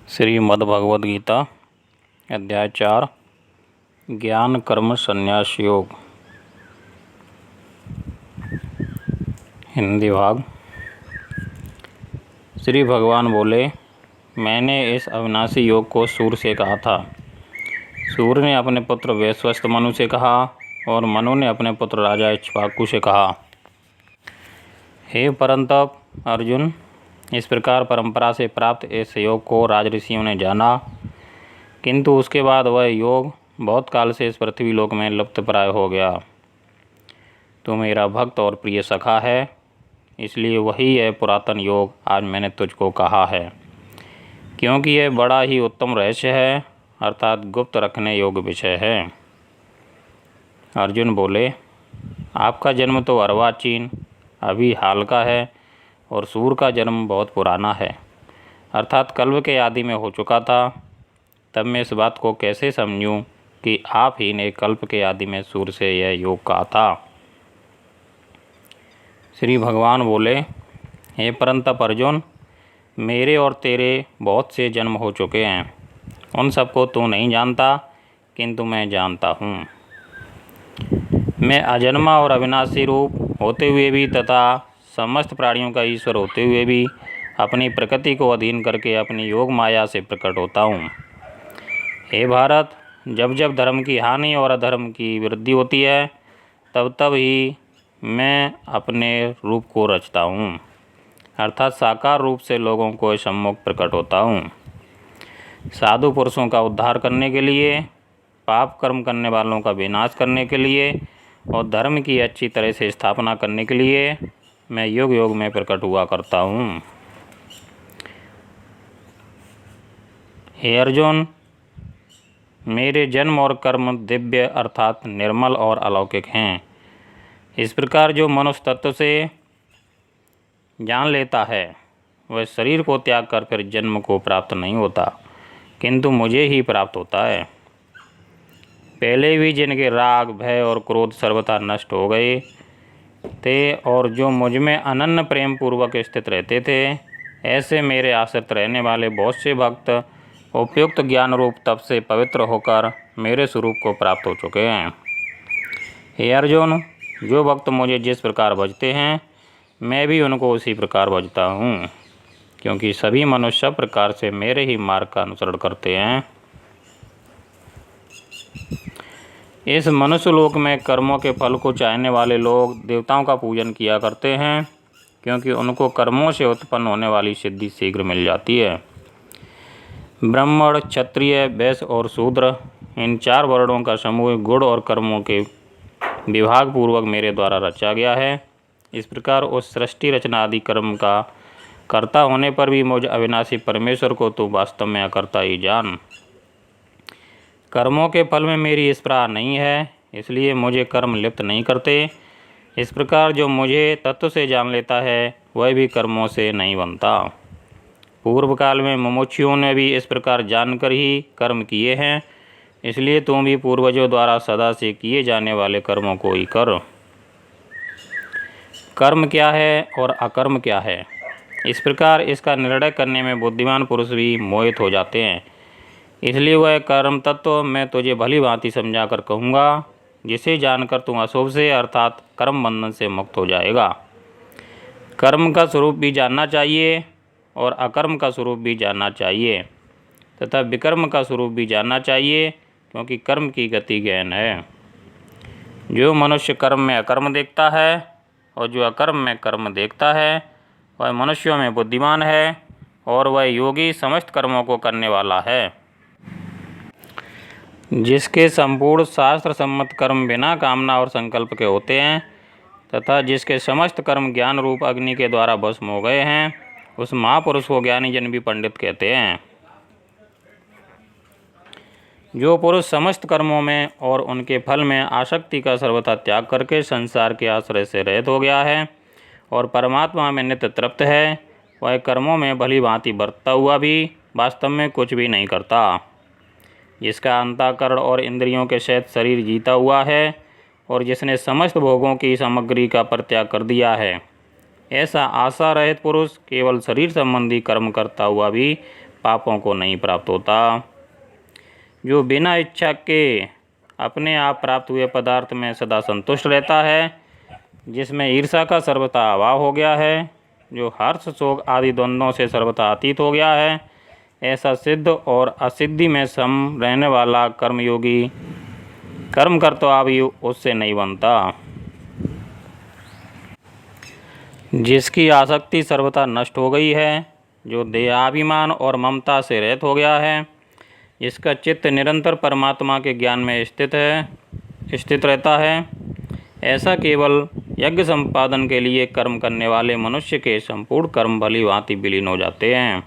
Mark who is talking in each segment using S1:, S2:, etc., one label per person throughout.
S1: श्रीमद्भगवद गीता अध्याय 4 ज्ञान कर्म संन्यास योग। हिंदी भाग। श्री भगवान बोले, मैंने इस अविनाशी योग को सूर से कहा था। सूर ने अपने पुत्र वैश्वस्त मनु से कहा और मनु ने अपने पुत्र राजा इक्ष्वाकु से कहा। हे परंतप अर्जुन, इस प्रकार परंपरा से प्राप्त इस योग को राजऋषियों ने जाना, किंतु उसके बाद वह योग बहुत काल से इस पृथ्वी लोक में लुप्तप्राय हो गया। तू मेरा भक्त और प्रिय सखा है, इसलिए वही यह पुरातन योग आज मैंने तुझको कहा है, क्योंकि यह बड़ा ही उत्तम रहस्य है, अर्थात गुप्त रखने योग्य विषय है। अर्जुन बोले, आपका जन्म तो अर्वाचीन अभी हाल का है और सूर का जन्म बहुत पुराना है, अर्थात कल्प के आदि में हो चुका था। तब मैं इस बात को कैसे समझूं कि आप ही ने कल्प के आदि में सूर से यह योग कहा था। श्री भगवान बोले, हे परंतप अर्जुन, मेरे और तेरे बहुत से जन्म हो चुके हैं, उन सबको तू नहीं जानता, किंतु मैं जानता हूँ। मैं अजन्मा और अविनाशी रूप होते हुए भी तथा समस्त प्राणियों का ईश्वर होते हुए भी अपनी प्रकृति को अधीन करके अपनी योग माया से प्रकट होता हूँ। हे भारत, जब जब धर्म की हानि और अधर्म की वृद्धि होती है, तब तब ही मैं अपने रूप को रचता हूँ, अर्थात साकार रूप से लोगों को सम्मुख प्रकट होता हूँ। साधु पुरुषों का उद्धार करने के लिए, पाप कर्म करने वालों का विनाश करने के लिए और धर्म की अच्छी तरह से स्थापना करने के लिए मैं युग युग में प्रकट हुआ करता हूँ। हे अर्जुन, मेरे जन्म और कर्म दिव्य अर्थात निर्मल और अलौकिक हैं। इस प्रकार जो मनुष्य तत्व से जान लेता है, वह शरीर को त्याग कर फिर जन्म को प्राप्त नहीं होता, किंतु मुझे ही प्राप्त होता है। पहले भी जिनके राग, भय और क्रोध सर्वथा नष्ट हो गए थे और जो मुझ में अनन्य प्रेम पूर्वक स्थित रहते थे, ऐसे मेरे आश्रित रहने वाले बहुत से भक्त उपयुक्त ज्ञान रूप तप से पवित्र होकर मेरे स्वरूप को प्राप्त हो चुके हैं। हे अर्जुन, जो भक्त मुझे जिस प्रकार भजते हैं, मैं भी उनको उसी प्रकार भजता हूँ, क्योंकि सभी मनुष्य सब प्रकार से मेरे ही मार्ग का अनुसरण करते हैं। इस मनुष्य लोक में कर्मों के फल को चाहने वाले लोग देवताओं का पूजन किया करते हैं, क्योंकि उनको कर्मों से उत्पन्न होने वाली सिद्धि शीघ्र मिल जाती है। ब्राह्मण, क्षत्रिय, वैश्य और शूद्र, इन 4 वर्णों का समूह गुण और कर्मों के विभाग पूर्वक मेरे द्वारा रचा गया है। इस प्रकार उस सृष्टि रचना आदि कर्म का कर्ता होने पर भी मुझ अविनाशी परमेश्वर को तू वास्तव में अकर्ता ही जान। कर्मों के फल में मेरी स्पृहा नहीं है, इसलिए मुझे कर्म लिप्त नहीं करते। इस प्रकार जो मुझे तत्व से जान लेता है, वह भी कर्मों से नहीं बनता। पूर्व काल में मुमुक्षुओं ने भी इस प्रकार जानकर ही कर्म किए हैं, इसलिए तुम भी पूर्वजों द्वारा सदा से किए जाने वाले कर्मों को ही कर। कर्म क्या है और अकर्म क्या है, इस प्रकार इसका निर्णय करने में बुद्धिमान पुरुष भी मोहित हो जाते हैं। इसलिए वह कर्म तत्व मैं तुझे भली भांति समझा कर कहूँगा, जिसे जानकर तू अशुभ से अर्थात कर्म बंधन से मुक्त हो जाएगा। कर्म का स्वरूप भी जानना चाहिए और अकर्म का स्वरूप भी जानना चाहिए तथा विकर्म का स्वरूप भी जानना चाहिए, क्योंकि कर्म की गति गहन है। जो मनुष्य कर्म में अकर्म देखता है और जो अकर्म में कर्म देखता है, वह मनुष्यों में बुद्धिमान है और वह योगी समस्त कर्मों को करने वाला है। जिसके संपूर्ण शास्त्र सम्मत कर्म बिना कामना और संकल्प के होते हैं तथा जिसके समस्त कर्म ज्ञान रूप अग्नि के द्वारा भस्म हो गए हैं, उस महापुरुष को ज्ञानी जन भी पंडित कहते हैं। जो पुरुष समस्त कर्मों में और उनके फल में आसक्ति का सर्वथा त्याग करके संसार के आश्रय से रहित हो गया है और परमात्मा में नित्य तृप्त है, वह कर्मों में भली भांति बरतता हुआ भी वास्तव में कुछ भी नहीं करता। जिसका अंतःकरण और इंद्रियों के सहित शरीर जीता हुआ है और जिसने समस्त भोगों की सामग्री का परित्याग कर दिया है, ऐसा आशा रहित पुरुष केवल शरीर संबंधी कर्म करता हुआ भी पापों को नहीं प्राप्त होता। जो बिना इच्छा के अपने आप प्राप्त हुए पदार्थ में सदा संतुष्ट रहता है, जिसमें ईर्ष्या का सर्वथा अभाव हो गया है, जो हर्ष शोक आदि द्वंद्वों से सर्वथा अतीत हो गया है, ऐसा सिद्ध और असिद्धि में सम रहने वाला कर्मयोगी कर्म करता भी उससे नहीं बनता। जिसकी आसक्ति सर्वथा नष्ट हो गई है, जो देहाभिमान और ममता से रहित हो गया है, जिसका चित्त निरंतर परमात्मा के ज्ञान में स्थित रहता है, ऐसा केवल यज्ञ संपादन के लिए कर्म करने वाले मनुष्य के संपूर्ण कर्म भली भांति विलीन हो जाते हैं।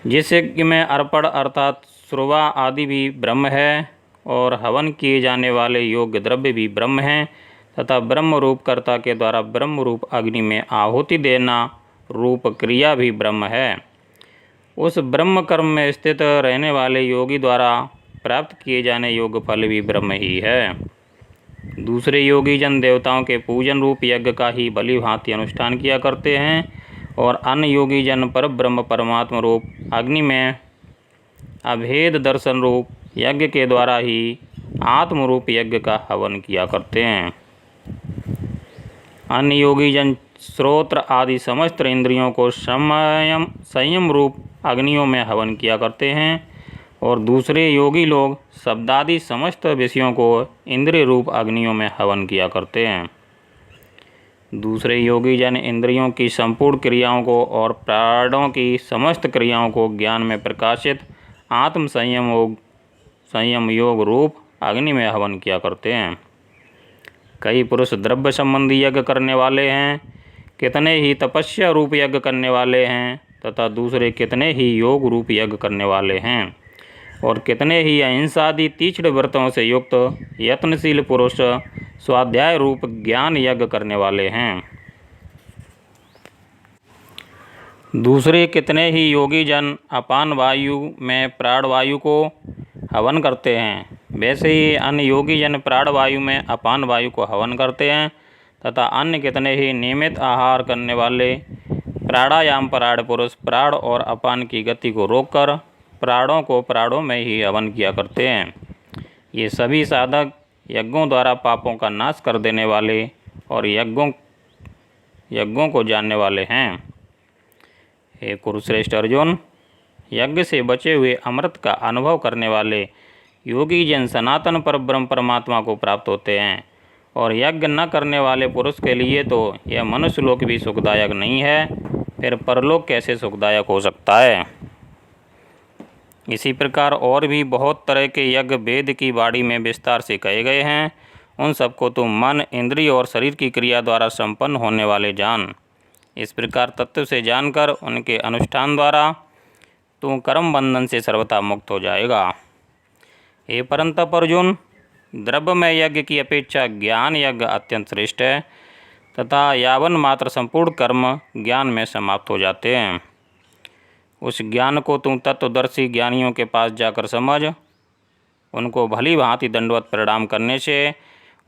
S1: जिस यज्ञ में अर्पण अर्थात श्रुवा आदि भी ब्रह्म है और हवन किए जाने वाले योग्य द्रव्य भी ब्रह्म हैं तथा ब्रह्म रूप कर्ता के द्वारा ब्रह्म रूप अग्नि में आहुति देना रूप क्रिया भी ब्रह्म है, उस ब्रह्म कर्म में स्थित रहने वाले योगी द्वारा प्राप्त किए जाने योग्य फल भी ब्रह्म ही है। दूसरे योगी जन देवताओं के पूजन रूप यज्ञ का ही भली भांति अनुष्ठान किया करते हैं और अन्य योगी जन पर ब्रह्म परमात्मा रूप अग्नि में अभेद दर्शन रूप यज्ञ के द्वारा ही आत्म रूप यज्ञ का हवन किया करते हैं। अन्य योगी जन श्रोत्र आदि समस्त इंद्रियों को संयम रूप अग्नियों में हवन किया करते हैं और दूसरे योगी लोग शब्दादि समस्त विषयों को इंद्रिय रूप अग्नियों में हवन किया करते हैं। दूसरे योगी जन इंद्रियों की संपूर्ण क्रियाओं को और प्राणों की समस्त क्रियाओं को ज्ञान में प्रकाशित आत्म संयम योग रूप अग्नि में हवन किया करते हैं। कई पुरुष द्रव्य संबंधी यज्ञ करने वाले हैं, कितने ही तपस्या रूप यज्ञ करने वाले हैं तथा दूसरे कितने ही योग रूप यज्ञ करने वाले हैं और कितने ही अहिंसादि तीक्ष्ण व्रतों से युक्त यत्नशील पुरुष स्वाध्याय रूप ज्ञान यज्ञ करने वाले हैं। दूसरे कितने ही योगी जन अपान वायु में प्राणवायु को हवन करते हैं, वैसे ही अन्य योगी जन प्राणवायु में अपान वायु को हवन करते हैं तथा अन्य कितने ही नियमित आहार करने वाले प्राणायाम परायण पुरुष प्राण और अपान की गति को रोककर प्राणों को प्राणों में ही हवन किया करते हैं। ये सभी साधक यज्ञों द्वारा पापों का नाश कर देने वाले और यज्ञों को जानने वाले हैं। हे कुरुश्रेष्ठ अर्जुन, यज्ञ से बचे हुए अमृत का अनुभव करने वाले योगी जन सनातन पर ब्रह्म परमात्मा को प्राप्त होते हैं और यज्ञ न करने वाले पुरुष के लिए तो यह मनुष्य लोक भी सुखदायक नहीं है, फिर परलोक कैसे सुखदायक हो सकता है। इसी प्रकार और भी बहुत तरह के यज्ञ वेद की वाणी में विस्तार से कहे गए हैं, उन सबको तुम मन इंद्रिय और शरीर की क्रिया द्वारा संपन्न होने वाले जान। इस प्रकार तत्व से जानकर उनके अनुष्ठान द्वारा तू कर्म बंधन से सर्वथा मुक्त हो जाएगा। हे परंतप अर्जुन, द्रव्यमय यज्ञ की अपेक्षा ज्ञान यज्ञ अत्यंत श्रेष्ठ है तथा यावन मात्र संपूर्ण कर्म ज्ञान में समाप्त हो जाते हैं। उस ज्ञान को तुम तत्वदर्शी ज्ञानियों के पास जाकर समझ, उनको भली भांति दंडवत प्रणाम करने से,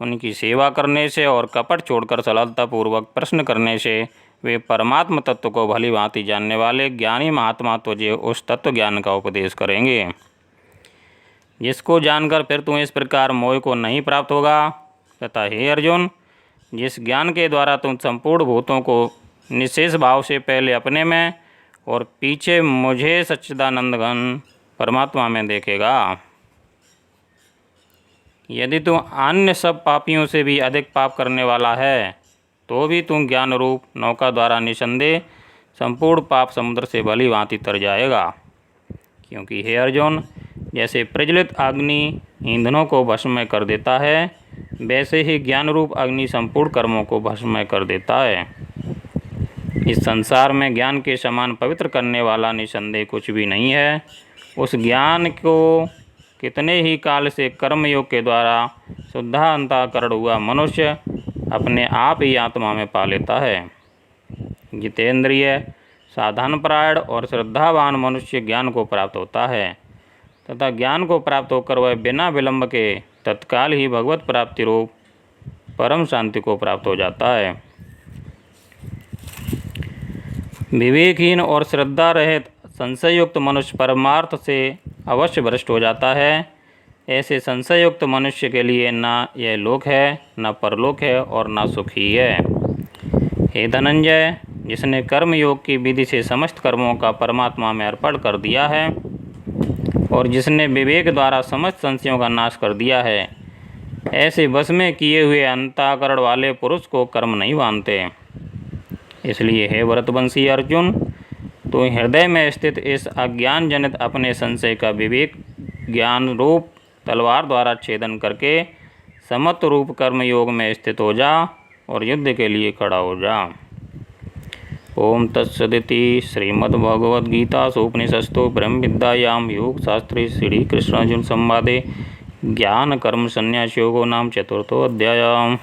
S1: उनकी सेवा करने से और कपट छोड़कर सरलतापूर्वक प्रश्न करने से वे परमात्म तत्व को भली भांति जानने वाले ज्ञानी महात्मा तुझे उस तत्व ज्ञान का उपदेश करेंगे, जिसको जानकर फिर तुम्हें इस प्रकार मोह को नहीं प्राप्त होगा। तथा हे अर्जुन, जिस ज्ञान के द्वारा तुम संपूर्ण भूतों को निशेष भाव से पहले अपने में और पीछे मुझे सच्चिदानंद घन परमात्मा में देखेगा, यदि तुम अन्य सब पापियों से भी अधिक पाप करने वाला है तो भी तुम ज्ञान रूप नौका द्वारा निसंदेह संपूर्ण पाप समुद्र से भली भांति तर जाएगा। क्योंकि हे अर्जुन, जैसे प्रज्वलित अग्नि ईंधनों को भस्ममय कर देता है, वैसे ही ज्ञान रूप अग्नि संपूर्ण कर्मों को भस्ममय कर देता है। इस संसार में ज्ञान के समान पवित्र करने वाला निसंदेह कुछ भी नहीं है। उस ज्ञान को कितने ही काल से कर्मयोग के द्वारा शुद्धा अंतःकरण हुआ मनुष्य अपने आप ही आत्मा में पा लेता है। जितेंद्रिय साधनपरायण और श्रद्धावान मनुष्य ज्ञान को प्राप्त होता है तथा ज्ञान को प्राप्त होकर वह बिना विलंब के तत्काल ही भगवत प्राप्ति रूप परम शांति को प्राप्त हो जाता है। विवेकहीन और श्रद्धा रहित संशययुक्त मनुष्य परमार्थ से अवश्य भ्रष्ट हो जाता है। ऐसे संशययुक्त मनुष्य के लिए न यह लोक है, न परलोक है और न सुख ही है। हे धनंजय, जिसने कर्म योग की विधि से समस्त कर्मों का परमात्मा में अर्पण कर दिया है और जिसने विवेक द्वारा समस्त संशयों का नाश कर दिया है, ऐसे वश में किए हुए अंतःकरण वाले पुरुष को कर्म नहीं बांधते। इसलिए हे भरतवंशी अर्जुन, तू हृदय में स्थित इस अज्ञान जनित अपने संशय का विवेक ज्ञान रूप तलवार द्वारा छेदन करके समत्व रूप कर्म योग में स्थित हो जा और युद्ध के लिए खड़ा हो जा। ओम तत्सदिति श्रीमद्भगवद्गीतासूपनिषत्सु ब्रह्म विद्यायां योगशास्त्रे श्री कृष्ण अर्जुन संवादे ज्ञान कर्म संन्यास योगो नाम चतुर्थो अध्याय।